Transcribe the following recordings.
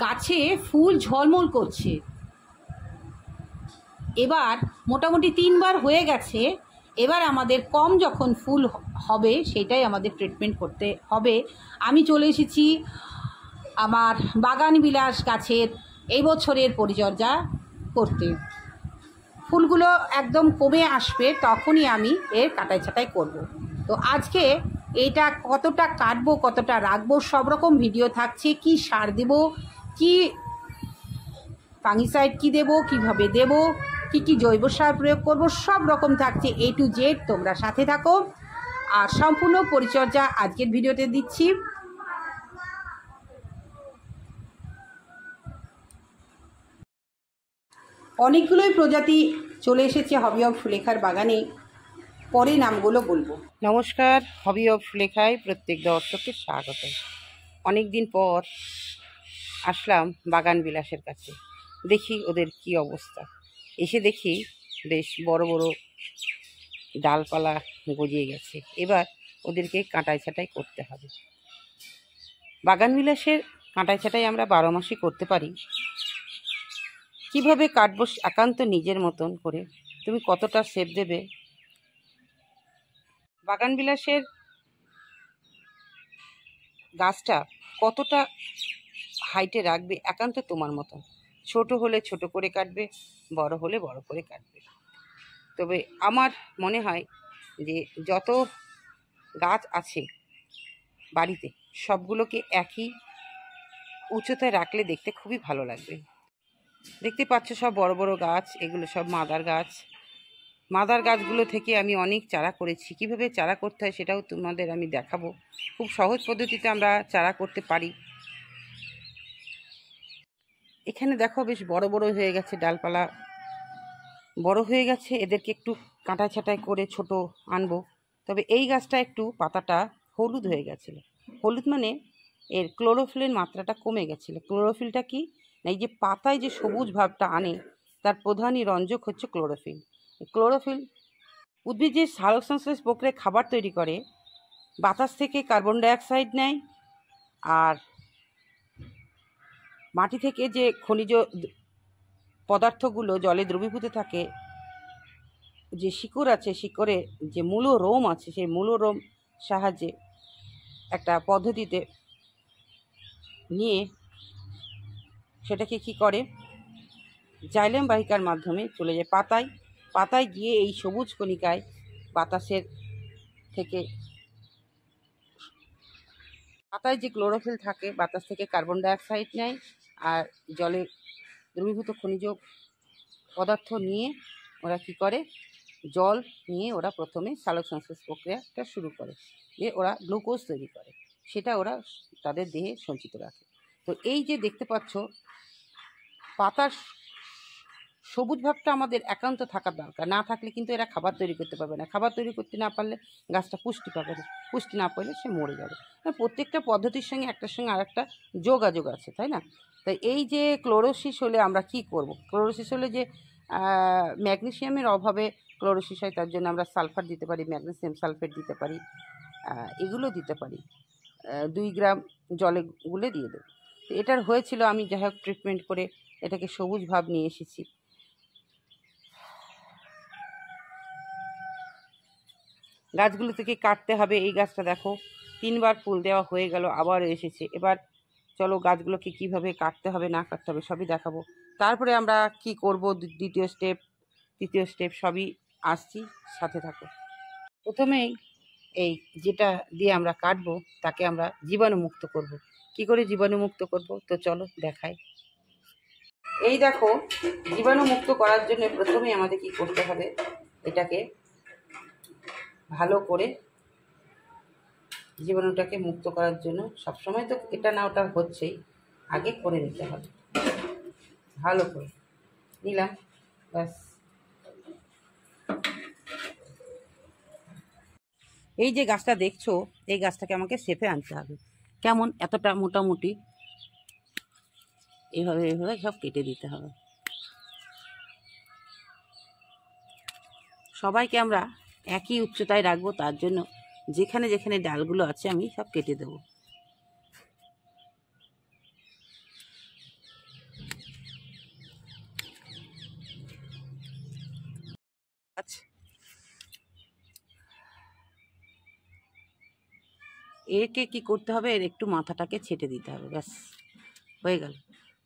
গাছে ফুল ঝলমল করছে। এবার মোটামুটি 3 বার হয়ে গেছে। এবার আমাদের কম যখন ফুল হবে সেটাই আমাদের ট্রিটমেন্ট করতে হবে। আমি চলে এসেছি আমার বাগান বিলাস গাছের এই বছরের পরিচর্যা করতে। ফুলগুলো একদম কমে আসবে তখনই আমি এর কাটাই ছাঁটাই করব। তো আজকে এইটা কতটা কাটবো, কতটা রাখবো, সব রকম ভিডিও থাকছে। কি সার দেব, কি ফাঙ্গিসাইড কি দেব, কিভাবে দেব, কি জৈব সার প্রয়োগ করব, সব রকম থাকছে A to Z। তোমরা সাথে থাকো। আর সম্পূর্ণ পরিচর্যা আজকের ভিডিওতে দিচ্ছি। অনেকগুলোই প্রজাতি চলে এসেছে হবি অফ সুলেখার বাগানে। পরে নামগুলো বলবো। নমস্কার, হবি অফ সুলেখায় প্রত্যেক দর্শককে স্বাগত। অনেক দিন পর আসলাম বাগান বিলাসের কাছে। দেখি ওদের কি অবস্থা। এসে দেখি বেশ বড় বড় ডালপালা গজিয়ে গেছে। এবার ওদেরকে কাটাই ছাঁটাই করতে হবে। বাগান বিলাসের কাটাই ছাঁটাই আমরা 12 মাসই করতে পারি। কিভাবে কাটবো একান্ত নিজের মতন করে। তুমি কতটা সেভ দেবে, বাগান বিলাসের গাছটা কতটা হাইটে রাখবে একান্ত তোমার মতন। ছোট হলে ছোট করে কাটবে, বড় হলে বড় করে কাটবে। তবে আমার মনে হয় যে যত গাছ আছে বাড়িতে সবগুলোকে একই উচ্চতায় রাখলে দেখতে খুবই ভালো লাগবে। দেখতে পাচ্ছ সব বড় বড় গাছ, এগুলো সব মাদার গাছ। মাদার গাছগুলো থেকে আমি অনেক চারা করেছি। কিভাবে চারা করতে হয় সেটাও তোমাদের আমি দেখাবো। খুব সহজ পদ্ধতিতে আমরা চারা করতে পারি। এখানে দেখো বেশ বড় বড় হয়ে গেছে, ডালপালা বড় হয়ে গেছে। এদেরকে একটু কাটা ছাঁটাই করে ছোট আনবো। তবে এই গাছটা একটু পাতাটা হলুদ হয়ে গেছিলো। হলুদ মানে এর ক্লোরোফিলের মাত্রাটা কমে গেছিলো। ক্লোরোফিলটা কি না, এই যে পাতায় যে সবুজ ভাবটা আনে তার প্রধানই রঞ্জক হচ্ছে ক্লোরোফিল। ক্লোরোফিল উদ্ভিদ যে সালোক সংশ্লেষ প্রক্রিয়ায় খাবার তৈরি করে, বাতাস থেকে কার্বন ডাইঅক্সাইড নেয়, আর মাটি থেকে যে খনিজ পদার্থগুলো জলে দ্রবীভূত থাকে, যে শিকড় আছে, শিকড়ে যে মূলরোম আছে, সেই মূলরোম সাহায্যে একটা পদ্ধতিতে নিয়ে সেটাকে কি করে, জাইলেম বাহিকার মাধ্যমে চলে যায় পাতায়। পাতায় গিয়ে এই সবুজ কণিকায় বাতাসের থেকে, পাতায় যে ক্লোরোফিল থাকে বাতাস থেকে কার্বন ডাইঅক্সাইড নেয়, আর জলে দ্রবীভূত খনিজ পদার্থ নিয়ে ওরা কি করে, জল নিয়ে ওরা প্রথমে সালোক সংশ্লেষ প্রক্রিয়াটা শুরু করে, দিয়ে ওরা গ্লুকোজ তৈরি করে, সেটা ওরা তাদের দেহে সঞ্চিত রাখে। তো এই যে দেখতে পাচ্ছ পাতার সবুজ ভাবটা আমাদের একান্ত থাকার দরকার। না থাকলে কিন্তু এরা খাবার তৈরি করতে পারবে না। খাবার তৈরি করতে না পারলে গাছটা পুষ্টি পাবে না, পুষ্টি না পেলে সে মরে যাবে। প্রত্যেকটা পদ্ধতির সঙ্গে একটার সঙ্গে আর একটা যোগাযোগ আছে, তাই না? তাই এই যে ক্লোরোসিস হলে আমরা কি করব, ক্লোরোসিস হলে যে ম্যাগনেসিয়ামের অভাবে ক্লোরোসিস হয়, তার জন্য আমরা সালফার দিতে পারি, ম্যাগনেসিয়াম সালফেট দিতে পারি, এগুলো দিতে পারি। 2 গ্রাম জলে গুলে দিয়ে দেবো। তো এটার হয়েছিল, আমি যাই হোক ট্রিটমেন্ট করে এটাকে সবুজ ভাব নিয়ে এসেছি। গাছগুলো থেকে কাটতে হবে। এই গাছটা দেখো 3 বার ফুল দেওয়া হয়ে গেল, আবার এসেছে। এবার চলো গাছগুলোকে কিভাবে কাটতে হবে না কাটতে হবে সবই দেখাবো। তারপরে আমরা কি করব, দ্বিতীয় স্টেপ, তৃতীয় স্টেপ সবই আসছি, সাথে থাকো। প্রথমেই এই যেটা দিয়ে আমরা কাটবো তাকে আমরা জীবাণুমুক্ত করব। কি করে জীবাণুমুক্ত করব, তো চলো দেখাই। এই দেখো, জীবাণুমুক্ত করার জন্য প্রথমেই আমাদের কি করতে হবে, এটাকে ভালো করে জীবাণুটাকে মুক্ত করার জন্য সবসময় তো এটা না ওটা হচ্ছেই, আগে করে নিতে হবে। ভালো করে নিলাম, ব্যাস। এই যে গাছটা দেখছো, এই গাছটাকে আমাকে শেপে আনতে হবে। কেমন, এতটা মোটামুটি এইভাবে এইভাবে সব কেটে দিতে হবে। সবাইকে আমরা একই উচ্চতায় রাখবো, তার জন্য যেখানে যেখানে ডালগুলো আছে আমি সব কেটে দেবো। একে কি করতে হবে, এর একটু মাথাটাকে ছেটে দিতে হবে, ব্যাস হয়ে গেল।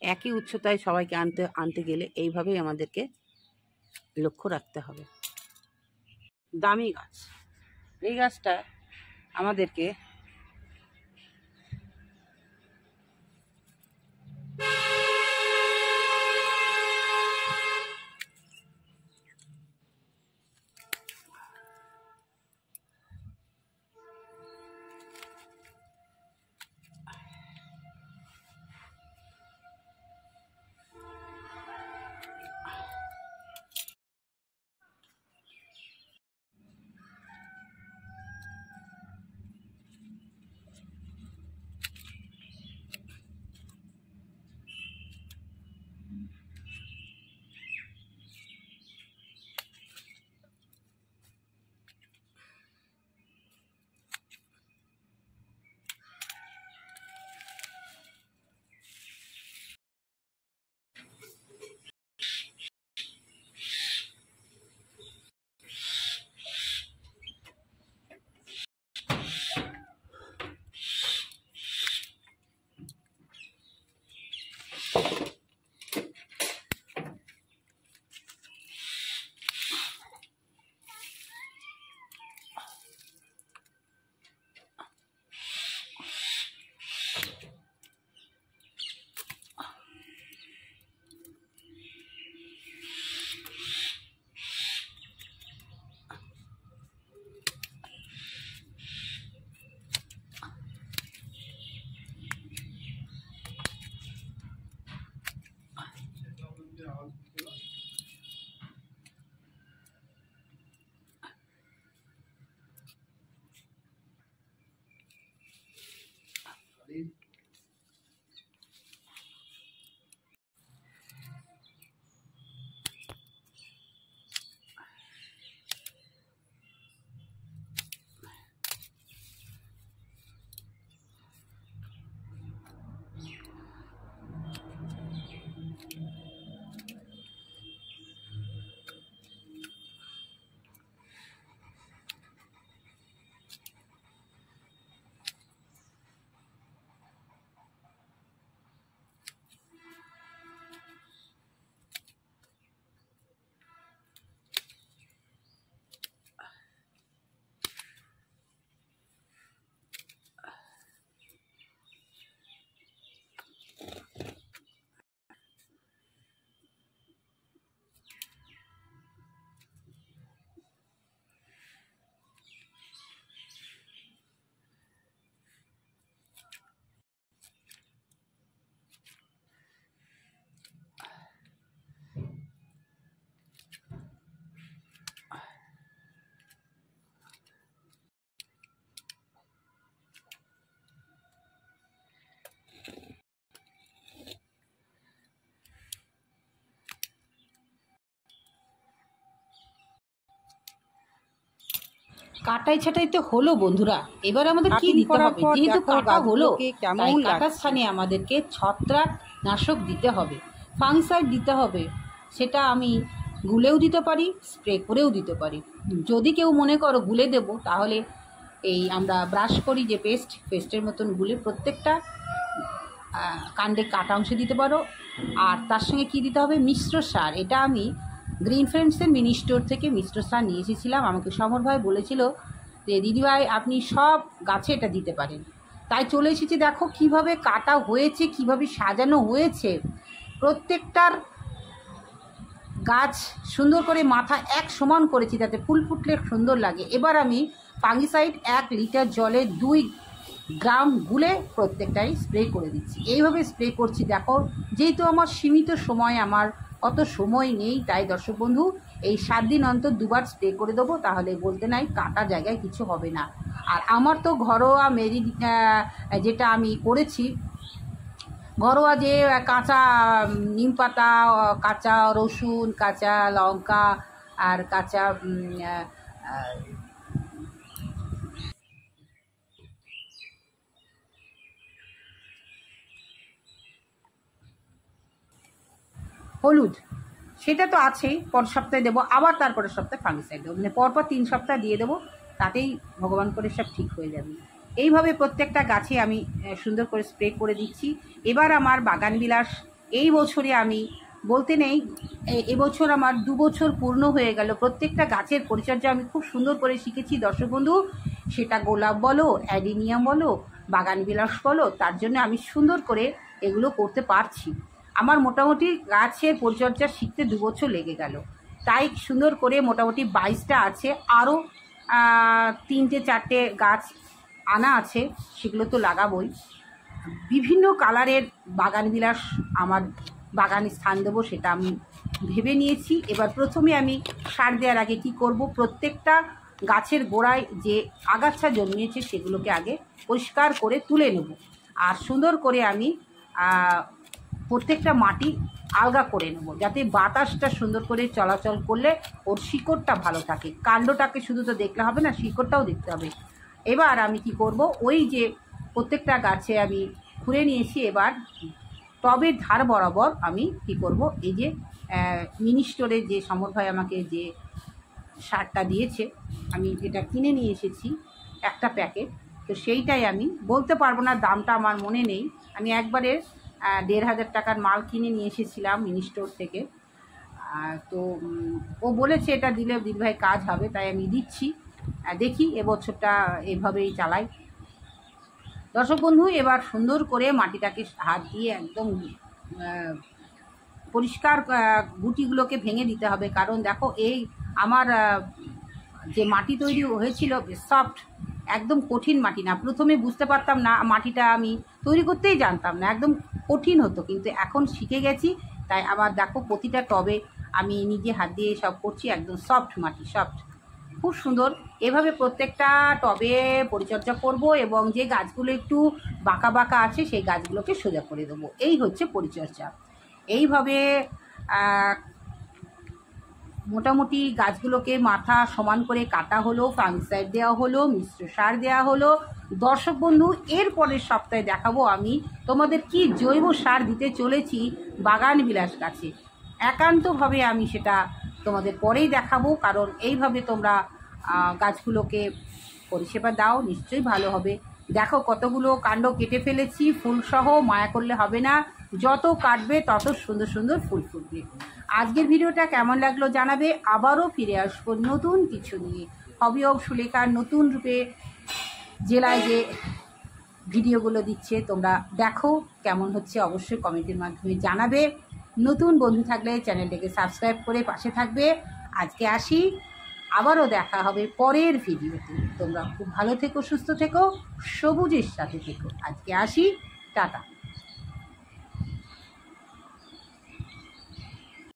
একই উচ্চতায় সবাইকে আনতে গেলে এইভাবেই আমাদেরকে লক্ষ্য রাখতে হবে। দামি গাছ, এই গাছটা আমাদেরকে কাটাই ছাটাই তো হলো বন্ধুরা, এবার আমাদের কি দিতে হবে? যেহেতু কাটা হলো, তাই কাটার স্থানে আমাদেরকে ছত্রাক নাশক দিতে হবে, ফাঙ্গিসাইড দিতে হবে। সেটা আমি গুলেও দিতে পারি, স্প্রে করেও দিতে পারি। যদি কেউ মনে করো গুলে দেব, তাহলে এই আমরা ব্রাশ করি যে পেস্টের মতন গুলে প্রত্যেকটা কাণ্ডে কাটা অংশে দিতে পারো। আর তার সঙ্গে কি দিতে হবে? মিশ্র সার। এটা আমি গ্রিন ফ্রেন্ডসের মিনি স্টোর থেকে মিশ্র সার নিয়ে এসেছিলাম। আমাকে সমর ভাই বলেছিল যে দিদিভাই আপনি সব গাছে এটা দিতে পারেন, তাই চলে এসেছি। দেখো কিভাবে কাটা হয়েছে, কিভাবে সাজানো হয়েছে। প্রত্যেকটার গাছ সুন্দর করে মাথা এক সমান করেছি, যাতে ফুল ফুটলে সুন্দর লাগে। এবার আমি ফাঙ্গিসাইড 1 লিটার জলে 2 গ্রাম গুলে প্রত্যেকটাই স্প্রে করে দিচ্ছি। এইভাবে স্প্রে করছি। দেখো, যেহেতু আমার সীমিত সময়, আমার অত সময় নেই, তাই দর্শক বন্ধু এই 7 দিন অন্তর 2 বার স্প্রে করে দেবো, তাহলে বলতে নাই কাটা জায়গায় কিছু হবে না। আর আমার তো ঘরোয়া যেটা আমি করেছি, ঘরোয়া যে কাঁচা নিম পাতা, কাঁচা রসুন, কাঁচা লঙ্কা আর কাঁচা হলুদ, সেটা তো আছেই। পর সপ্তাহে দেবো, আবার তারপরের সপ্তাহে ফাঙ্গিসাইড দেবো, মানে পরপর 3 সপ্তাহ দিয়ে দেবো। তাতেই ভগবান করে সব ঠিক হয়ে যাবে। এইভাবে প্রত্যেকটা গাছে আমি সুন্দর করে স্প্রে করে দিচ্ছি। এবার আমার বাগানবিলাস এই বছরে আমি বলতে নেই, এবছর আমার 2 বছর পূর্ণ হয়ে গেল। প্রত্যেকটা গাছের পরিচর্যা আমি খুব সুন্দর করে শিখেছি দর্শক বন্ধু। সেটা গোলাপ বলো, অ্যাডিনিয়াম বলো, বাগানবিলাস বলো, তার জন্য আমি সুন্দর করে এগুলো করতে পারছি। আমার মোটামুটি গাছের পরিচর্যা শিখতে 2 বছর লেগে গেল। তাই সুন্দর করে মোটামুটি 22টা আছে, আরও 3-4টে গাছ আনা আছে, সেগুলো তো লাগাবোই। বিভিন্ন কালারের বাগানবিলাস আমার বাগানে স্থান দেবো সেটা আমি ভেবে নিয়েছি। এবার প্রথমে আমি সার দেওয়ার আগে কি করব, প্রত্যেকটা গাছের গোড়ায় যে আগাছা জন্মিয়েছে সেগুলোকে আগে পরিষ্কার করে তুলে নেব, আর সুন্দর করে আমি প্রত্যেকটা মাটি আলগা করে নেব, যাতে বাতাসটা সুন্দর করে চলাচল করলে ওর শিকড়টা ভালো থাকে। কাণ্ডটাকে শুধু তো দেখলে হবে না, শিকড়টাও দেখতে হবে। এবার আমি কি করব, ওই যে প্রত্যেকটা গাছে আমি খুঁড়ে নিয়েছি, এবার টবের ধার বরাবর আমি কি করব, এই যে মিনি স্টোরের যে সমর ভাই আমাকে যে সারটা দিয়েছে, আমি যেটা কিনে নিয়ে এসেছি একটা প্যাকেট, তো সেইটাই আমি বলতে পারবো না, দামটা আমার মনে নেই। আমি একবারে 1,500 টাকার মাল কিনে নিয়ে এসেছিলাম মিনি স্টোর থেকে। তো ও বলেছে এটা দিলে দিদিভাই কাজ হবে, তাই আমি দিচ্ছি। দেখি এবছরটা এভাবেই চালাই। দর্শক বন্ধু, এবার সুন্দর করে মাটিটাকে হাত দিয়ে একদম পরিষ্কার গুটিগুলোকে ভেঙে দিতে হবে, কারণ দেখো এই আমার যে মাটি তৈরি হয়েছিল সফট, একদম কঠিন মাটি না। প্রথমে বুঝতে পারতাম না, মাটিটা আমি তৈরি করতেই জানতাম না, একদম কঠিন হতো, কিন্তু এখন শিখে গেছি। তাই আবার দেখো প্রতিটা টবে আমি নিজে হাত দিয়ে সব করছি, একদম সফট মাটি, সফট, খুব সুন্দর। এভাবে প্রত্যেকটা টবে পরিচর্যা করব, এবং যে গাছগুলো একটু বাঁকা বাঁকা আছে সেই গাছগুলোকে সোজা করে দেবো। এই হচ্ছে পরিচর্যা। এইভাবে মোটামুটি গাছগুলোকে মাথা সমান করে কাটা হলো, ফাঙ্গিসাইড দেওয়া হলো, মিশ্র সার দেওয়া হলো। দর্শক বন্ধু, এর পরের সপ্তাহে দেখাবো আমি তোমাদের কি জৈব সার দিতে চলেছি বাগানবিলাস গাছে। একান্তভাবে আমি সেটা তোমাদের পরেই দেখাবো, কারণ এইভাবে তোমরা গাছগুলোকে পরিষেবা দাও, নিশ্চয়ই ভালো হবে। দেখো কতগুলো কাণ্ড কেটে ফেলেছি ফুলসহ, মায়া করলে হবে না, যত কাটবে তত সুন্দর সুন্দর ফুল ফুটবে। আজকের ভিডিওটা কেমন লাগলো জানাবে। আবারও ফিরে আসবো নতুন কিছু নিয়ে। হবি অফ সুলেখার নতুন রূপে জেলায় যে ভিডিওগুলো দিচ্ছে তোমরা দেখো, কেমন হচ্ছে অবশ্যই কমেন্টের মাধ্যমে জানাবে। নতুন বন্ধু থাকলে চ্যানেলটাকে সাবস্ক্রাইব করে পাশে থাকবে। আজকে আসি, আবারও দেখা হবে পরের ভিডিওতে। তোমরা খুব ভালো থেকো, সুস্থ থেকো, সবুজের সাথে থেকো। আজকে আসি, টাটা।